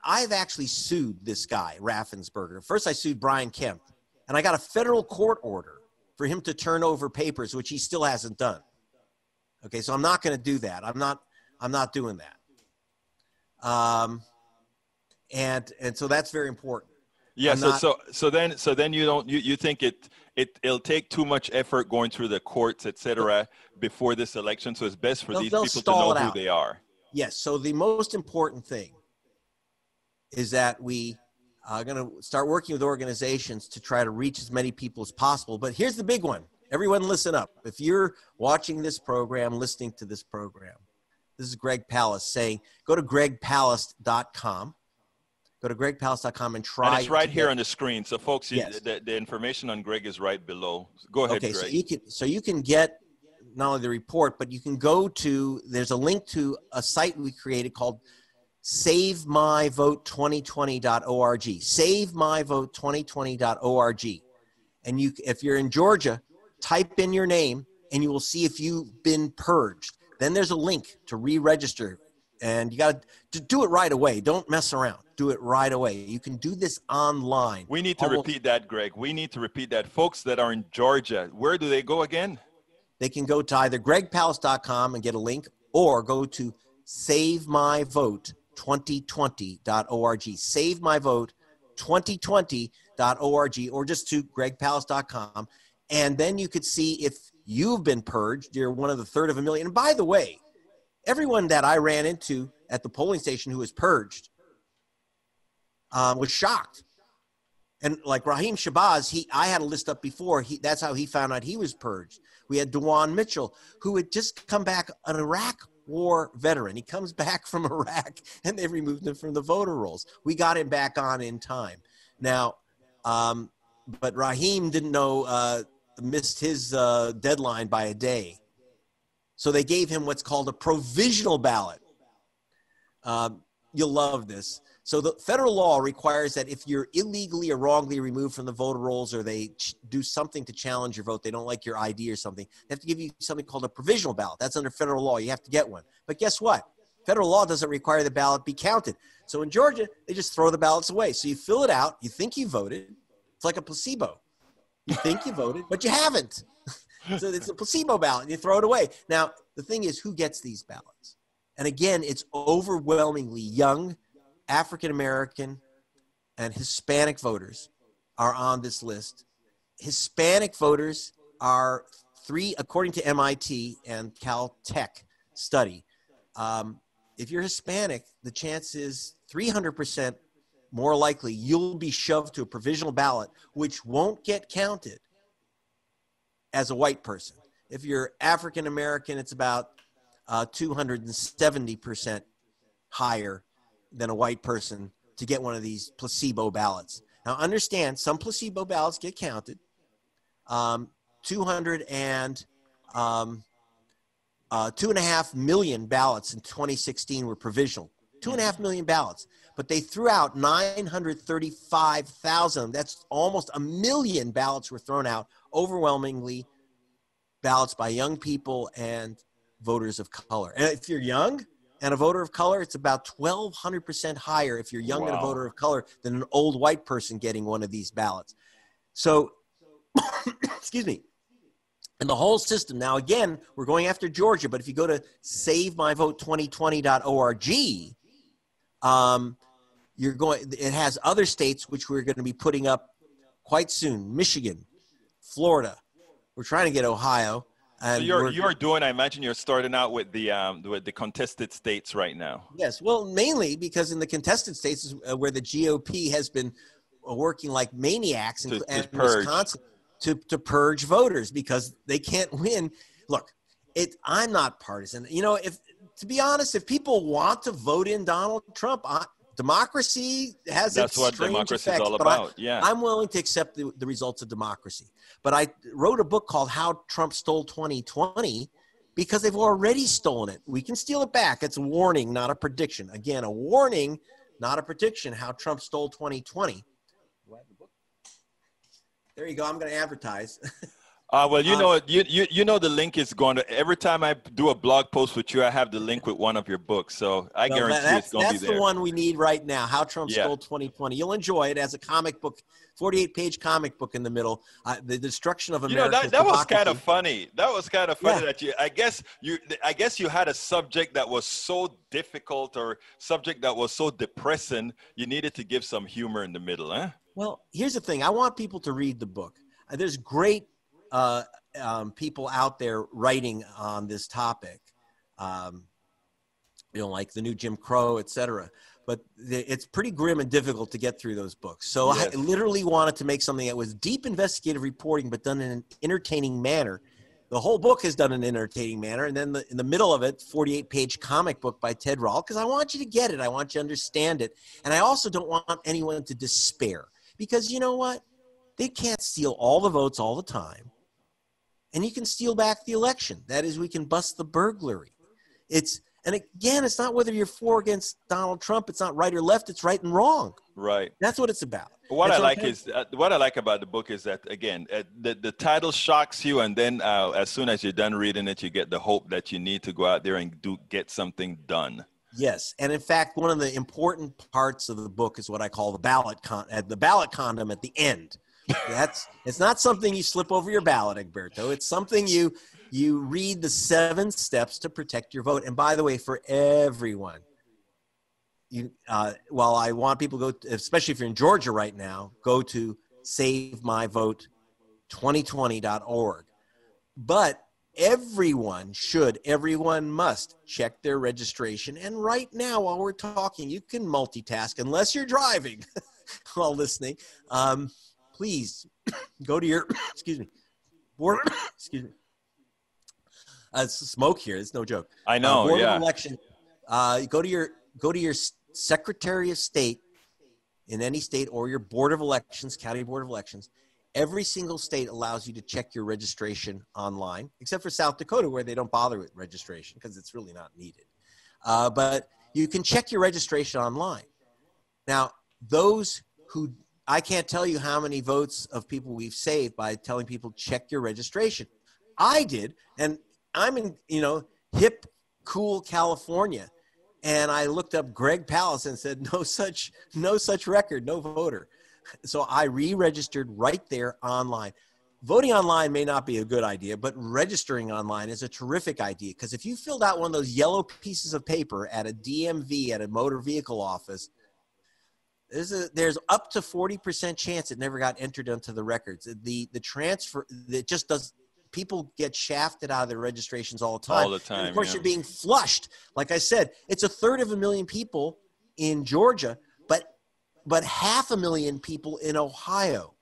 I've actually sued this guy, Raffensperger. First I sued Brian Kemp, and I got a federal court order for him to turn over papers, which he still hasn't done. Okay, so I'm not going to do that. I'm not doing that. And so that's very important. Yeah. So then you think it'll take too much effort going through the courts, etc., before this election. So it's best for these people to know who they are. Yes. So the most important thing is that we are going to start working with organizations to try to reach as many people as possible. But here's the big one. Everyone listen up. If you're watching this program, listening to this program, this is Greg Palast saying, go to gregpalast.com. Go to gregpalast.com and try. And it's right here on the screen. So folks, yes. the information on Greg is right below. Go ahead, Greg. So you can get not only the report, but you can go to, there's a link to a site we created called SaveMyVote2020.org. SaveMyVote2020.org. And if you're in Georgia, type in your name and you will see if you've been purged. Then there's a link to re-register. And you got to do it right away. Don't mess around. Do it right away. You can do this online. We need to repeat that, Greg. We need to repeat that. Folks that are in Georgia, where do they go again? They can go to either gregpalast.com and get a link, or go to SaveMyVote2020.org. SaveMyVote2020.org, or just to gregpalast.com. And then you could see if you've been purged. You're one of the third of a million. And by the way, everyone that I ran into at the polling station who was purged was shocked. And like Raheem Shabazz, I had a list up before. That's how he found out he was purged. We had Dewan Mitchell, who had just come back, an Iraq war veteran. He comes back from Iraq, and they removed him from the voter rolls. We got him back on in time. Now, but Raheem didn't know, missed his deadline by a day. So they gave him what's called a provisional ballot. You'll love this. So the federal law requires that if you're illegally or wrongly removed from the voter rolls, or they do something to challenge your vote, they don't like your ID or something, they have to give you something called a provisional ballot. That's under federal law. You have to get one. But guess what? Federal law doesn't require the ballot be counted. So in Georgia, they just throw the ballots away. So you fill it out. You think you voted. It's like a placebo. You think you voted, but you haven't. So it's a placebo ballot, and you throw it away. Now, the thing is, who gets these ballots? And again, it's overwhelmingly young African-American and Hispanic voters are on this list. Hispanic voters are according to MIT and Caltech study. If you're Hispanic, the chance is 300% more likely you'll be shoved to a provisional ballot, which won't get counted as a white person. If you're African American, it's about 270% higher than a white person to get one of these placebo ballots. Now, understand, some placebo ballots get counted. 2.5 million ballots in 2016 were provisional. 2.5 million ballots. But they threw out 935,000. That's almost 1 million ballots were thrown out, overwhelmingly ballots by young people and voters of color. And if you're young and a voter of color, it's about 1,200% higher if you're young and a voter of color than an old white person getting one of these ballots. So, excuse me. And the whole system, now again, we're going after Georgia, but if you go to SaveMyVote2020.org, it has other states which we're going to be putting up quite soon. Michigan, Florida. We're trying to get Ohio. And so you're doing, I imagine you're starting out with the contested states right now. Yes, well, mainly because in the contested states is where the GOP has been working like maniacs in Wisconsin to purge voters because they can't win. Look, I'm not partisan. You know, to be honest, if people want to vote in Donald Trump, democracy has its strange effects. That's what democracy is all about. I'm willing to accept the results of democracy. But I wrote a book called How Trump Stole 2020 because they've already stolen it. We can steal it back. It's a warning, not a prediction. Again, a warning, not a prediction, how Trump stole 2020. There you go. I'm going to advertise. Well, you know the link is going to every time I do a blog post with you, I have the link with one of your books, so I guarantee it's going to be there. That's the one we need right now. How Trump Stole 2020. You'll enjoy it as a comic book, 48-page comic book in the middle. The destruction of America. That was kind of funny. That was kind of funny that I guess you had a subject that was so difficult or subject that was so depressing. You needed to give some humor in the middle, huh? Well, here's the thing. I want people to read the book. There's great people out there writing on this topic, like the new Jim Crow, et cetera. But it's pretty grim and difficult to get through those books. So yes. I literally wanted to make something that was deep investigative reporting, but done in an entertaining manner. The whole book is done in an entertaining manner. And then in the middle of it, 48-page comic book by Ted Rall, because I want you to get it. I want you to understand it. And I also don't want anyone to despair, because you know what? They can't steal all the votes all the time. And you can steal back the election. That is, we can bust the burglary. And again, it's not whether you're for or against Donald Trump. It's not right or left. It's right and wrong. Right. That's what it's about. What I like about the book is that, again, the title shocks you, and then as soon as you're done reading it, you get the hope that you need to go out there and get something done. Yes, and in fact, one of the important parts of the book is what I call the ballot condom at the end. It's not something you slip over your ballot, Egberto. It's something you read the 7 steps to protect your vote. And by the way, for everyone, while I want people to go, especially if you're in Georgia right now, go to SaveMyVote2020.org. But everyone must check their registration. And right now, while we're talking, you can multitask unless you're driving while listening. Please go to your, board, it's smoke here. It's no joke. I know, board of election. Go to your Secretary of State in any state, or your Board of Elections, County Board of Elections. Every single state allows you to check your registration online, except for South Dakota, where they don't bother with registration because it's really not needed. But you can check your registration online. Now, I can't tell you how many votes of people we've saved by telling people check your registration. I did, and I'm in, hip, cool California, and I looked up Greg Palast and said no such record, no voter. So I re-registered right there online. Voting online may not be a good idea, but registering online is a terrific idea, because if you filled out one of those yellow pieces of paper at a DMV, at a motor vehicle office, there's up to 40% chance it never got entered into the records. The transfer, it just does. People get shafted out of their registrations all the time. And of course, you're being flushed. Like I said, it's 1/3 people in Georgia, but 500,000 people in Ohio.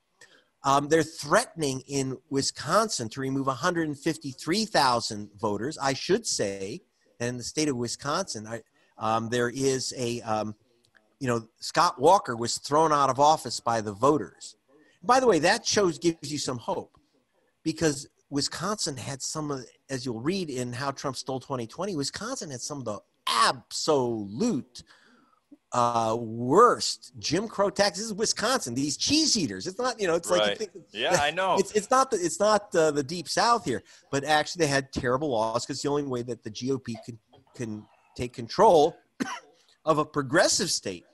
They're threatening in Wisconsin to remove 153,000 voters. I should say, in the state of Wisconsin, there is Scott Walker was thrown out of office by the voters. By the way, that gives you some hope, because Wisconsin had as you'll read in How Trump Stole 2020, Wisconsin had some of the absolute worst Jim Crow taxes. This is Wisconsin. These cheese eaters. It's not, it's right. Like, you think, I know. It's not the deep South here, but actually they had terrible laws, because the only way that the GOP can take control of a progressive state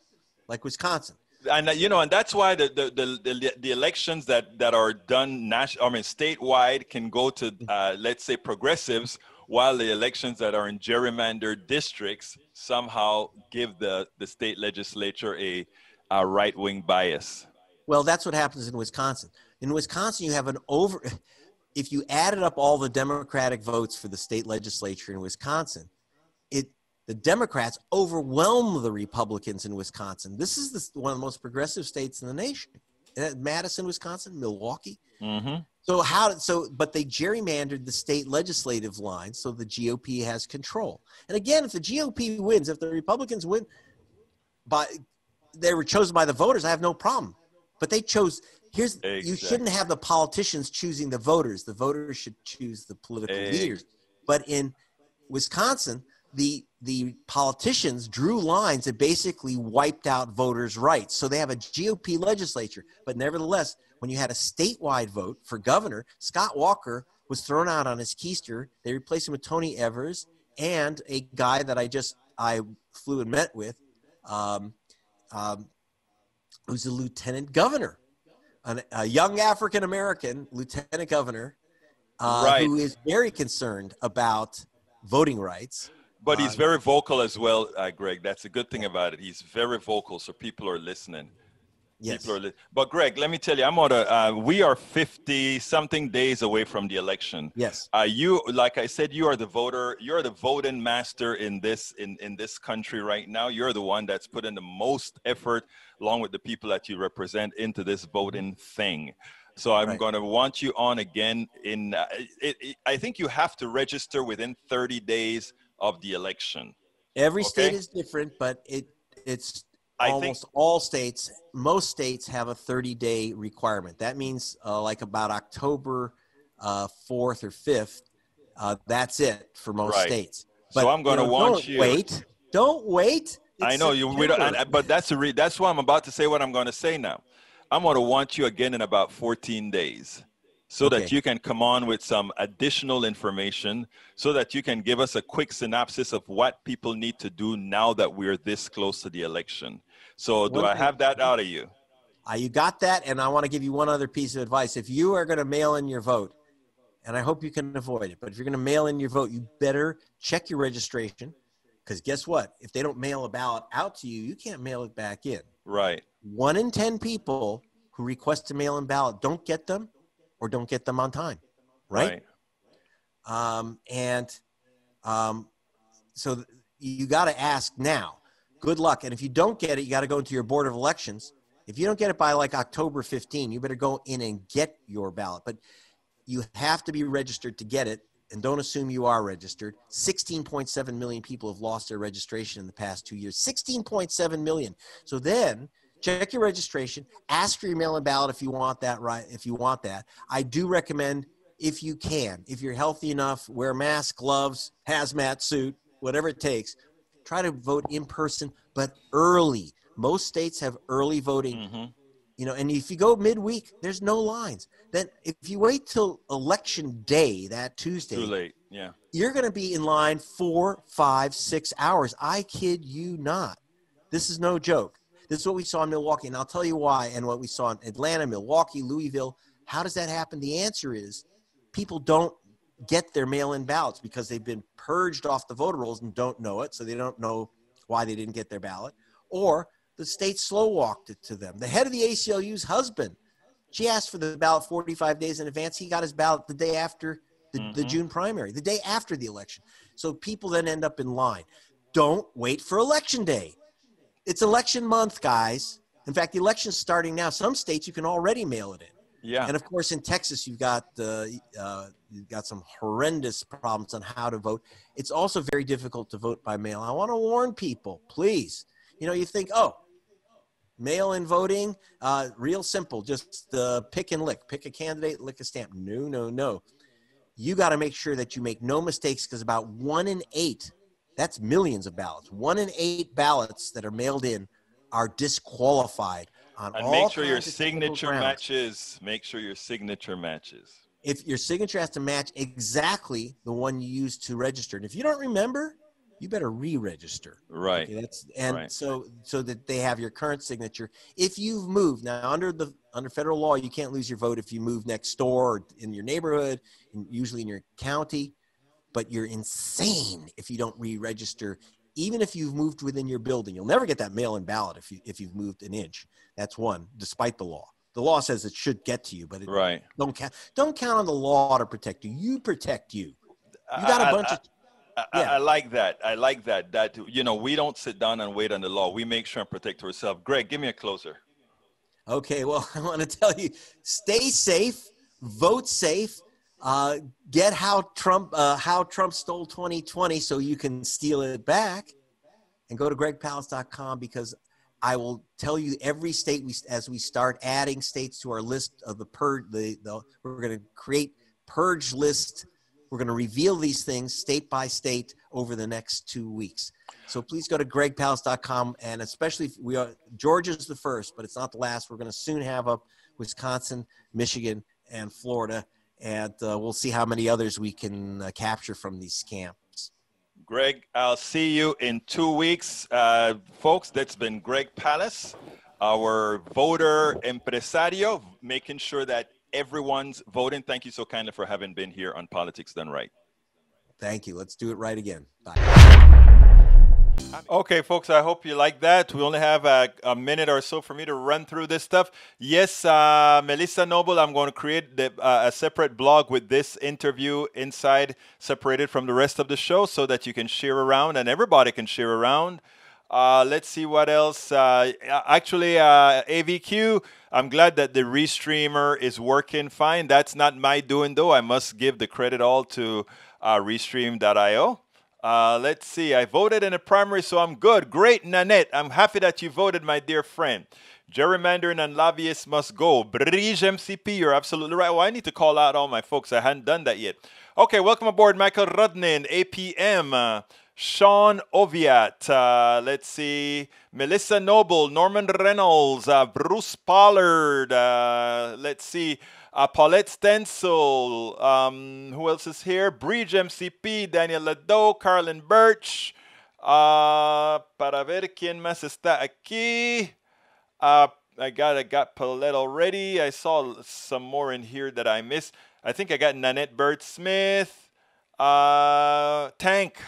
like Wisconsin. And and that's why the elections that are done statewide can go to let's say progressives, while the elections that are in gerrymandered districts somehow give the state legislature a right-wing bias. Well, that's what happens in Wisconsin. In Wisconsin, you have if you added up all the Democratic votes for the state legislature in Wisconsin, the Democrats overwhelm the Republicans in Wisconsin. This is one of the most progressive states in the nation. Madison, Wisconsin, Milwaukee. Mm-hmm. But they gerrymandered the state legislative line, so the GOP has control. And again, if the GOP wins, if the Republicans win, they were chosen by the voters, I have no problem. But they chose. Exactly. You shouldn't have the politicians choosing the voters. The voters should choose the political leaders. But in Wisconsin, the the politicians drew lines that basically wiped out voters' rights. So they have a GOP legislature. But nevertheless, when you had a statewide vote for governor, Scott Walker was thrown out on his keister. They replaced him with Tony Evers and a guy that I flew and met with, who's a lieutenant governor, a young African-American lieutenant governor who is very concerned about voting rights. But he's very vocal as well, Greg. That's a good thing about it. He's very vocal, so people are listening. Yes. But Greg, let me tell you, we are 50-something days away from the election. Yes. You, like I said, you are the voter. You're the voting master in this country right now. You're the one that's put in the most effort, along with the people that you represent, into this voting thing. So I'm going to want you on again. I think you have to register within 30 days of the election. Every state is different, but it's almost all states. Most states have a 30-day requirement. That means like about October 4th or 5th. That's it for most states. But, so I'm going to want you. Don't wait. I know you. But that's why I'm about to say what I'm going to say now. I'm going to want you again in about 14 days. So that you can come on with some additional information, so that you can give us a quick synopsis of what people need to do now that we're this close to the election. So do I have that out of you? You got that, and I want to give you one other piece of advice. If you are going to mail in your vote, and I hope you can avoid it, but if you're going to mail in your vote, you better check your registration, because guess what? If they don't mail a ballot out to you, you can't mail it back in. Right. 1 in 10 people who request a mail-in ballot don't get them, or don't get them on time, right? So you got to ask now. Good luck. And if you don't get it, you got to go into your Board of Elections. If you don't get it by like October 15, you better go in and get your ballot. But you have to be registered to get it, and don't assume you are registered. 16.7 million people have lost their registration in the past 2 years. 16.7 million. So then check your registration. Ask for your mail-in ballot if you want that. Right? If you want that, I do recommend, if you can, if you're healthy enough, wear mask, gloves, hazmat suit, whatever it takes. Try to vote in person, but early. Most states have early voting. You know, and if you go midweek, there's no lines. Then if you wait till election day, that Tuesday, too late. Yeah, you're going to be in line 4, 5, 6 hours. I kid you not. This is no joke. This is what we saw in Milwaukee, and I'll tell you why, and what we saw in Atlanta, Milwaukee, Louisville. How does that happen? The answer is people don't get their mail-in ballots because they've been purged off the voter rolls and don't know it, so they don't know why they didn't get their ballot. Or the state slow-walked it to them. The head of the ACLU's husband, she asked for the ballot 45 days in advance. He got his ballot the day after the June primary, the day after the election. So people then end up in line. Don't wait for election day. It's election month, guys. In fact, the election's starting now. Some states you can already mail it in. Yeah. And of course, in Texas, you've got some horrendous problems on how to vote. It's also very difficult to vote by mail. I want to warn people, please. You know, you think, mail-in voting, real simple. Just pick and lick. Pick a candidate, lick a stamp. No. You got to make sure that you make no mistakes, because about 1 in 8. That's millions of ballots. 1 in 8 ballots that are mailed in are disqualified on all. And make sure your signature matches. Make sure your signature matches. If your signature has to match exactly the one you used to register, and if you don't remember, you better re-register. Right. Okay, so that they have your current signature. If you've moved now under federal law, you can't lose your vote if you move next door or in your neighborhood, and usually in your county. But you're insane if you don't re-register, even if you've moved within your building. You'll never get that mail-in ballot if you've moved an inch. That's one, despite the law. The law says it should get to you, but don't count on the law to protect you. You protect you. You got a bunch of I like that. I like that. That, you know, we don't sit down and wait on the law. We make sure and protect ourselves. Greg, give me a closer. Okay, well, I want to tell you, stay safe, vote safe. Get how Trump stole 2020 so you can steal it back, and go to gregpalast.com, because I will tell you every state as we start adding states to our list of we're going to create purge list We're going to reveal these things state by state over the next 2 weeks. So please go to gregpalast.com, and especially if Georgia's the first, but it's not the last. We're going to soon have up Wisconsin, Michigan, and Florida, and we'll see how many others we can capture from these scams. Greg, I'll see you in 2 weeks. Folks, that's been Greg Palast, our voter empresario, making sure that everyone's voting. Thank you so kindly for having been here on Politics Done Right. Thank you. Let's do it right again. Bye. Okay, folks, I hope you like that. We only have a minute or so for me to run through this stuff. Yes, Melissa Noble, I'm going to create a separate blog with this interview inside, separated from the rest of the show, so that you can share around and everybody can share around. Let's see what else. Actually, AVQ, I'm glad that the restreamer is working fine. That's not my doing, though. I must give the credit all to restream.io. Let's see. I voted in a primary, so I'm good. Great, Nanette. I'm happy that you voted, my dear friend. Gerrymandering and lobbyists must go. Brige MCP, you're absolutely right. Well, I need to call out all my folks. I hadn't done that yet. Okay, welcome aboard, Michael Rudnin, APM, Sean Oviat. Let's see. Melissa Noble, Norman Reynolds, Bruce Pollard. Let's see. Paulette Stencil, who else is here? Bridge MCP, Daniel Lado, Carlin Birch, para ver quién más está aquí. I got Paulette already. I saw some more in here that I missed. I think I got Nanette Bird Smith. Tank,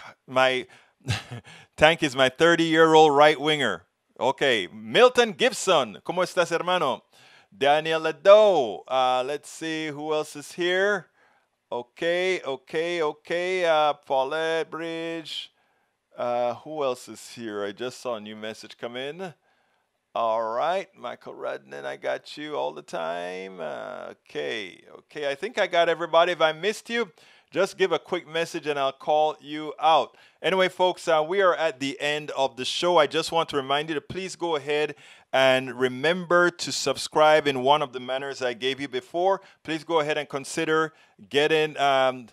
Tank is my 30-year-old right winger. Okay, Milton Gibson, ¿cómo estás, hermano? Daniel Lado. Let's see who else is here. Okay. Paulette Bridge. Who else is here? I just saw a new message come in. All right, Michael Rudnin, I got you all the time. Okay. I think I got everybody. If I missed you, just give a quick message and I'll call you out. Anyway, folks, we are at the end of the show. I just want to remind you to please go ahead and remember to subscribe in one of the manners I gave you before. Please go ahead and consider getting... and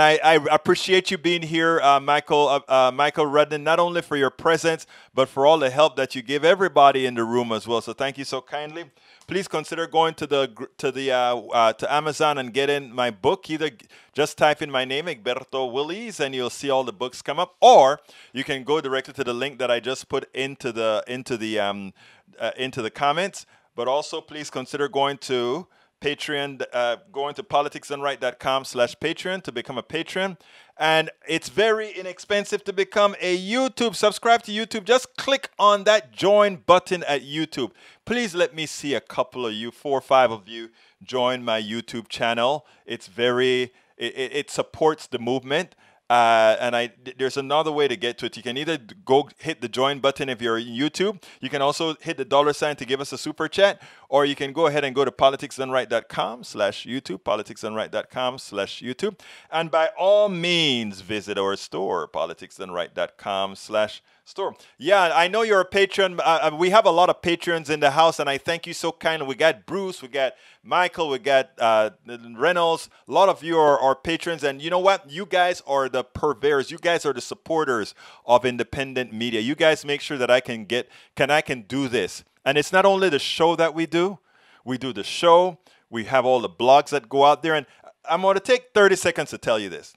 I appreciate you being here, Michael Rudnin, not only for your presence, but for all the help that you give everybody in the room as well. So thank you so kindly. Please consider going to Amazon and getting my book. Either just type in my name, Egberto Willies, and you'll see all the books come up, or you can go directly to the link that I just put into the comments. But also, please consider going to Patreon, going to politicsdoneright.com/Patreon to become a patron. And it's very inexpensive to become a YouTube. Subscribe to YouTube. Just click on that join button at YouTube. Please let me see a couple of you, 4 or 5 of you, join my YouTube channel. It's it supports the movement. And there's another way to get to it. You can either go hit the join button if you're on YouTube. You can also hit the $ to give us a super chat, or you can go ahead and go to politicsdoneright.com/YouTube, politicsdoneright.com/YouTube, and by all means visit our store, politicsdoneright.com/store. Yeah, I know you're a patron. We have a lot of patrons in the house, and I thank you so kindly. We got Bruce, we got Michael, we got Reynolds. A lot of you are patrons, and you know what? You guys are the purveyors. You guys are the supporters of independent media. You guys make sure that I can do this. And it's not only the show that we do the show. We have all the blogs that go out there, and I'm going to take 30 seconds to tell you this.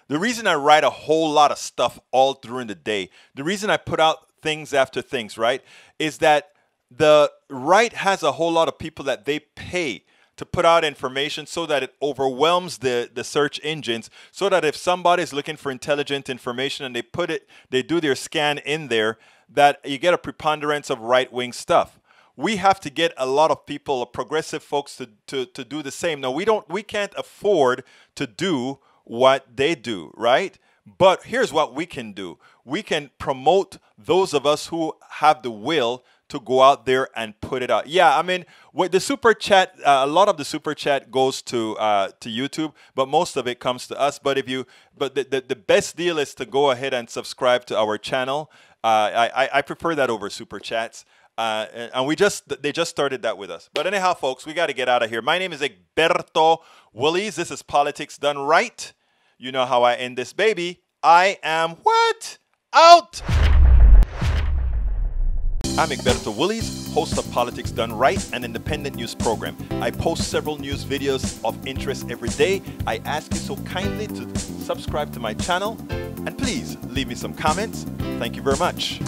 The reason I write a whole lot of stuff all during the day, the reason I put out things after things, right, is that the right has a whole lot of people that they pay to put out information so that it overwhelms the search engines, so that if somebody's looking for intelligent information and they do their scan in there, that you get a preponderance of right-wing stuff. We have to get a lot of people, progressive folks, to do the same. Now, we can't afford to do what they do, right? But here's what we can do. We can promote those of us who have the will to go out there and put it out. Yeah, I mean, with the super chat, a lot of the super chat goes to YouTube, but most of it comes to us. But the best deal is to go ahead and subscribe to our channel. I prefer that over super chats. And they just started that with us. But anyhow, folks, we got to get out of here. My name is Egberto Willies. This is Politics Done Right. You know how I end this baby. I am what? Out! I'm Egberto Willies, host of Politics Done Right, an independent news program. I post several news videos of interest every day. I ask you so kindly to subscribe to my channel, and please leave me some comments. Thank you very much.